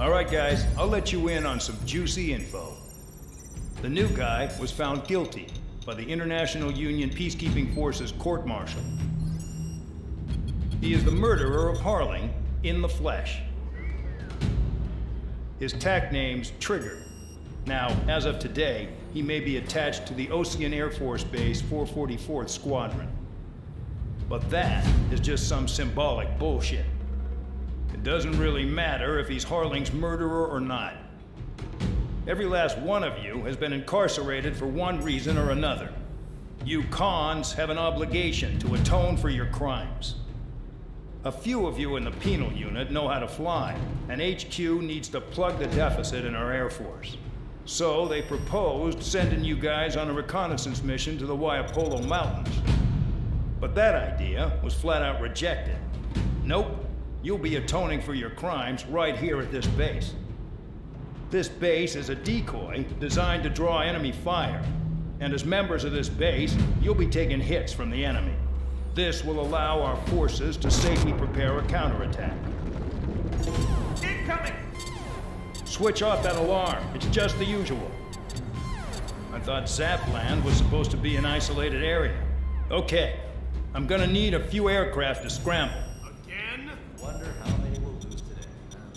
All right, guys, I'll let you in on some juicy info. The new guy was found guilty by the International Union Peacekeeping Forces court-martial. He is the murderer of Harling in the flesh. His tack name's Trigger. Now, as of today, he may be attached to the Ocean Air Force Base 444th Squadron. But that is just some symbolic bullshit. It doesn't really matter if he's Harling's murderer or not. Every last one of you has been incarcerated for one reason or another. You cons have an obligation to atone for your crimes. A few of you in the penal unit know how to fly, and HQ needs to plug the deficit in our Air Force. So they proposed sending you guys on a reconnaissance mission to the Waiapolo Mountains. But that idea was flat out rejected. Nope. You'll be atoning for your crimes right here at this base. This base is a decoy designed to draw enemy fire. And as members of this base, you'll be taking hits from the enemy. This will allow our forces to safely prepare a counterattack. Incoming! Switch off that alarm. It's just the usual. I thought Zapland was supposed to be an isolated area. Okay. I'm gonna need a few aircraft to scramble. Wonder how many we'll lose today.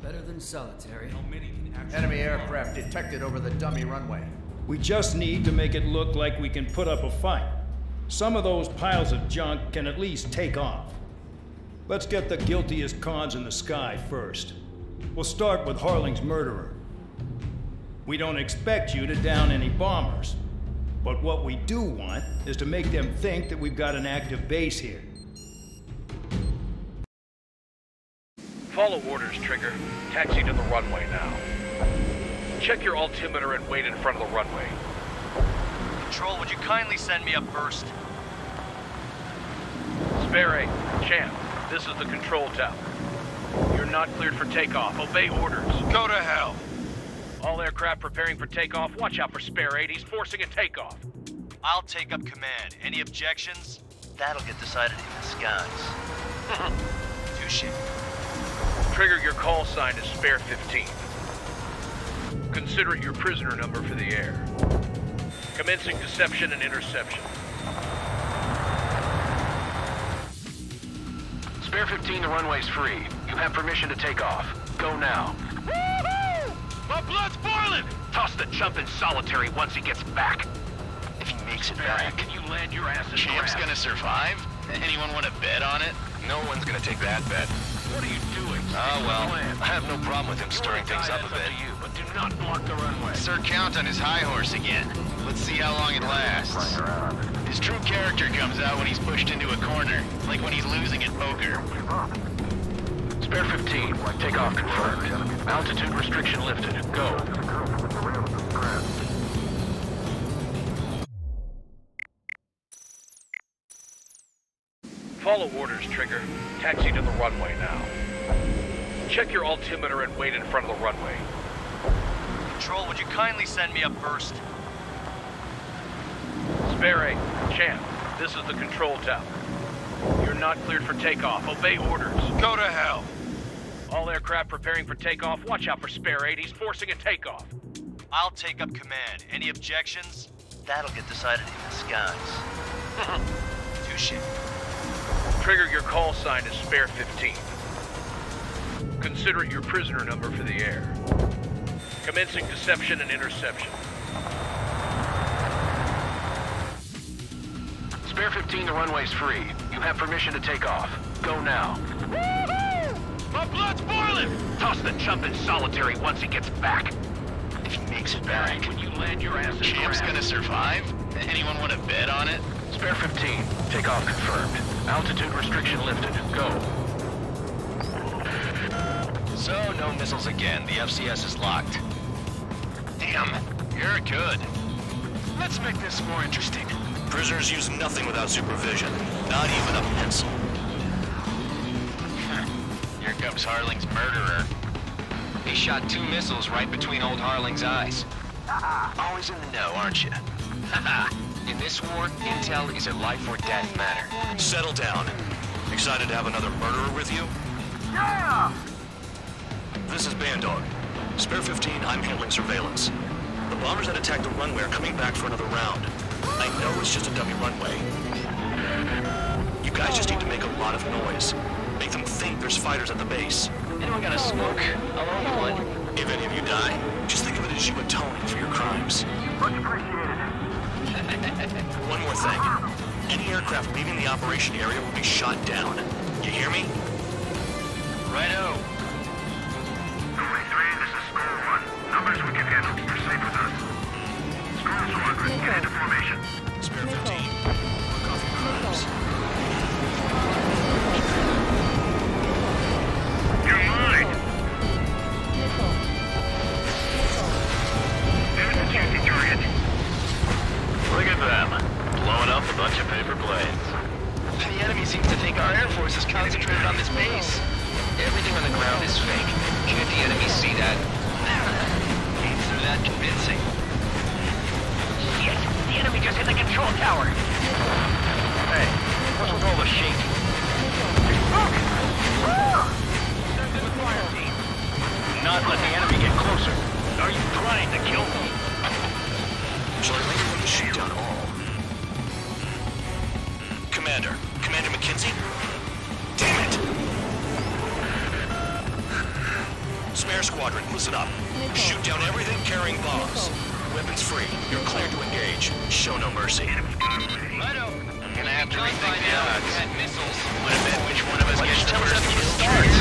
Better than solitary. How many can actually... Enemy aircraft detected over the dummy runway. We just need to make it look like we can put up a fight. Some of those piles of junk can at least take off. Let's get the guiltiest cons in the sky first. We'll start with Harling's murderer. We don't expect you to down any bombers. But what we do want is to make them think that we've got an active base here. Follow orders, Trigger. Taxi to the runway now. Check your altimeter and wait in front of the runway. Control, would you kindly send me up first? Spare 8, Champ, this is the control tower. You're not cleared for takeoff. Obey orders. Go to hell! All aircraft preparing for takeoff. Watch out for Spare 8. He's forcing a takeoff. I'll take up command. Any objections? That'll get decided in the skies. Touche. Trigger, your call sign is Spare 15. Consider it your prisoner number for the air. Commencing deception and interception. Spare 15, the runway's free. You have permission to take off. Go now. Woohoo! My blood's boiling! Toss the chump in solitary once he gets back. If he makes it Spare 8, back. can you land your ass in Champ's grass? gonna survive? Anyone want to bet on it? No one's gonna take that bet. What are you doing? Oh, well, I have no problem with him stirring things up a bit. You, but do not block the runway. Sir Count on his high horse again. Let's see how long it lasts. His true character comes out when he's pushed into a corner, like when he's losing at poker. Spare 15, takeoff confirmed. Altitude restriction lifted. Go. Follow orders, Trigger. Taxi to the runway now. Check your altimeter and wait in front of the runway. Control, would you kindly send me up first? Spare 8, Champ, this is the control tower. You're not cleared for takeoff. Obey orders. Go to hell! All aircraft preparing for takeoff. Watch out for Spare 8. He's forcing a takeoff. I'll take up command. Any objections? That'll get decided in the skies. Touche. Trigger, your call sign is Spare 15. Consider it your prisoner number for the air. Commencing deception and interception. Spare 15, the runway's free. You have permission to take off. Go now. Woohoo! My blood's boiling! Toss the chump in solitary once he gets back. If he makes it back. When you land your ass in Champ's grass. gonna survive? Anyone want to bet on it? Spare 15, takeoff confirmed. Altitude restriction lifted. Go. So, no missiles again. The FCS is locked. Damn, you're good. Let's make this more interesting. Prisoners use nothing without supervision. Not even a pencil. Here comes Harling's murderer. He shot 2 missiles right between old Harling's eyes. Always in the know, aren't you? In this war, intel is a life or death matter. Settle down. Excited to have another murderer with you? Yeah! This is Bandog. Spare 15, I'm handling surveillance. The bombers that attacked the runway are coming back for another round. I know it's just a dummy runway. You guys just need to make a lot of noise. Make them think there's fighters at the base. Anyone got a smoke? I'll roll you one. If any of you die, just think of it as you atoning for your crimes. Much appreciated. One more thing. Any aircraft leaving the operation area will be shot down. You hear me? Righto. 23, this is Skull 1. Numbers we can handle. You're safe with us. Skull Squadron, get into formation. Spare 15. Look off your arms. You're mine. There's the juicy target. Look at them. Blowing up a bunch of paper planes. The enemy seems to think our Air Force is concentrated on this base. Everything on the ground is fake. Can't the enemy see that? Ain't through that convincing. Shit! The enemy just hit the control tower! Hey, what's with all the shaking? Look! Send in the fire team. Not let the enemy get closer. Are you trying to kill me? Shall I wait for them to shoot down all? Commander McKenzie? Damn it! Spare Squadron, listen up. Shoot down everything carrying bombs. Weapons free. You're cleared to engage. Show no mercy. Righto. Gonna have to rethink the odds. Had missiles. Would have bet which one of us gets the first kill starts.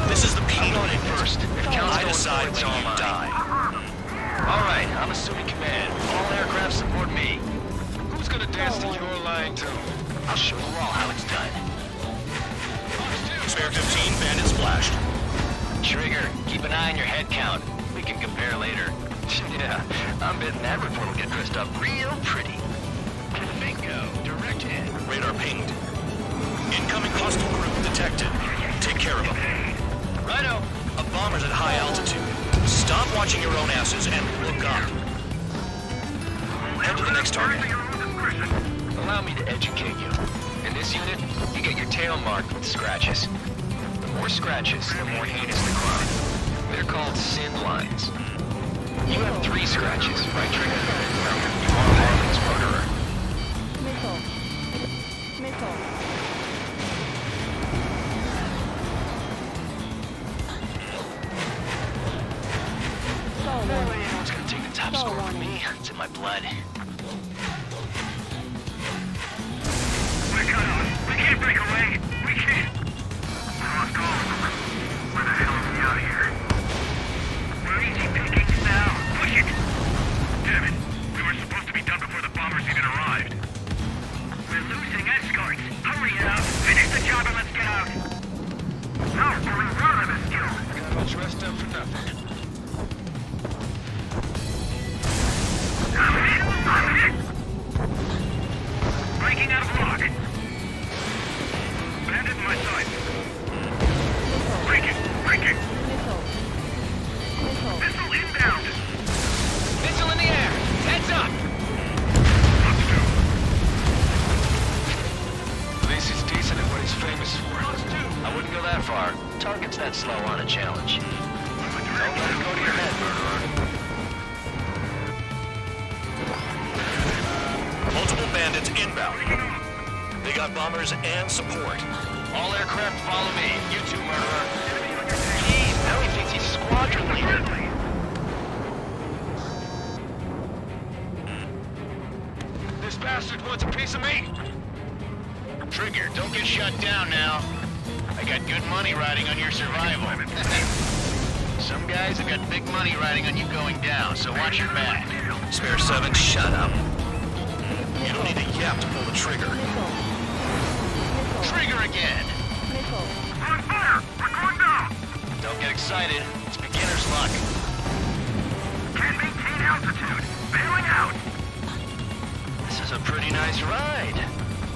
This is the P. I'm going in first. If Cal's I going decide forward, when so you am I. die. All right, I'm assuming command. All aircraft support me. Who's gonna dance to your line tune? I'll show you all how it's done. Spare 15, bandit splashed. Trigger, keep an eye on your head count. We can compare later. Yeah, I'm betting that report will get dressed up real pretty. Bingo, direct hit. Radar pinged. Incoming hostile group detected. Take care of them. Righto. A bomber's at high altitude. Stop watching your own asses and look up. Head to the next target. Allow me to educate you. In this unit, you get your tail marked with scratches. The more scratches, the more heinous the crime. They're called sin lines. You have 3 scratches, right, Trigger? You are Harlan's murderer. Anyone's gonna take the top score from me. It's in my blood. We're cut off. We can't break away. We can't. We lost all of them. Where the hell are we out here? We're easy pickings now. Push it! Damn it. We were supposed to be done before the bombers even arrived. We're losing escorts. Hurry up. Finish the job and let's get out. No, we're out of this kill. Got all dressed up for nothing. Breaking out of lock. Bandit in my sight. Break it. Missile inbound. Missile in the air! Heads up! Let's do. This is decent at what he's famous for. I wouldn't go that far. Target's that slow on a challenge. Don't let it go to your head, murderer. Multiple bandits inbound. They got bombers and support. All aircraft follow me. You too, murderer. Jeez, now he thinks he's squadron leader. This bastard wants a piece of me. Trigger, don't get shut down now. I got good money riding on your survival. Some guys have got big money riding on you going down, so watch your back. Spare 7, shut up. You don't need a yap to pull the trigger. Trigger again! We're on fire! We're going down! Don't get excited. It's beginner's luck. Can't maintain altitude. Bailing out. This is a pretty nice ride.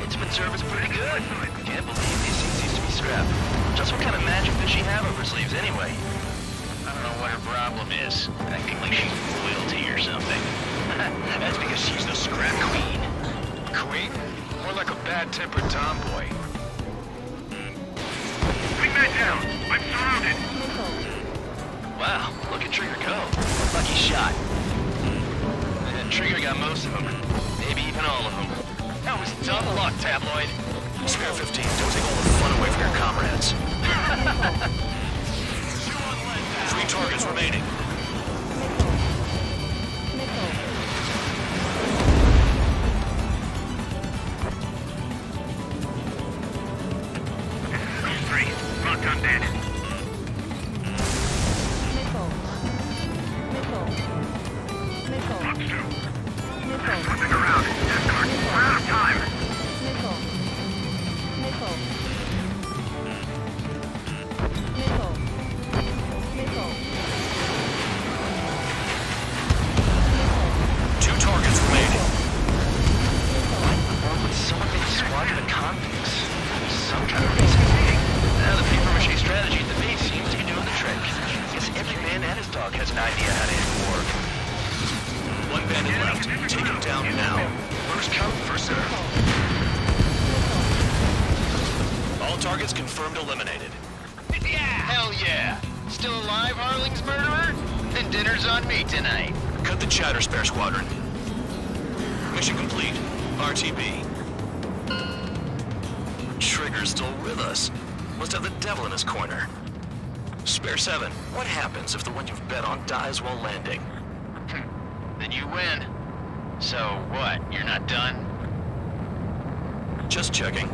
It's been serviced pretty good. Can't believe these things used to be scrapped. Just what kind of magic does she have up her sleeves anyway? I don't know what her problem is. Acting like she's royalty or something. That's because she's the scrap queen. Queen? More like a bad-tempered tomboy. Bring that down. I'm surrounded. Wow, look at Trigger go? Lucky shot. And Trigger got most of them. Maybe even all of them. That was dumb luck, Tabloid. Spare 15, don't take all the fun away from your comrades. 3 targets remaining. Those 3. Locked on dead. Locked 2. Flipping around. Escort. We're out of time. Two targets remaining. Or would someone make a squadron of convicts? Some kind of reason. Now the paper-mache strategy at the base seems to be doing the trick. Guess every man and his dog has an idea how to end war. 1 bandit left. Take him down now. First come, first serve. All targets confirmed eliminated. Yeah! Hell yeah! Still alive, Harling's murderer? Then dinner's on me tonight. Cut the chatter, Spare Squadron. Mission complete. RTB. Trigger's still with us. Must have the devil in his corner. Spare 7, what happens if the one you've bet on dies while landing? Then you win. So what, you're not done? Just checking.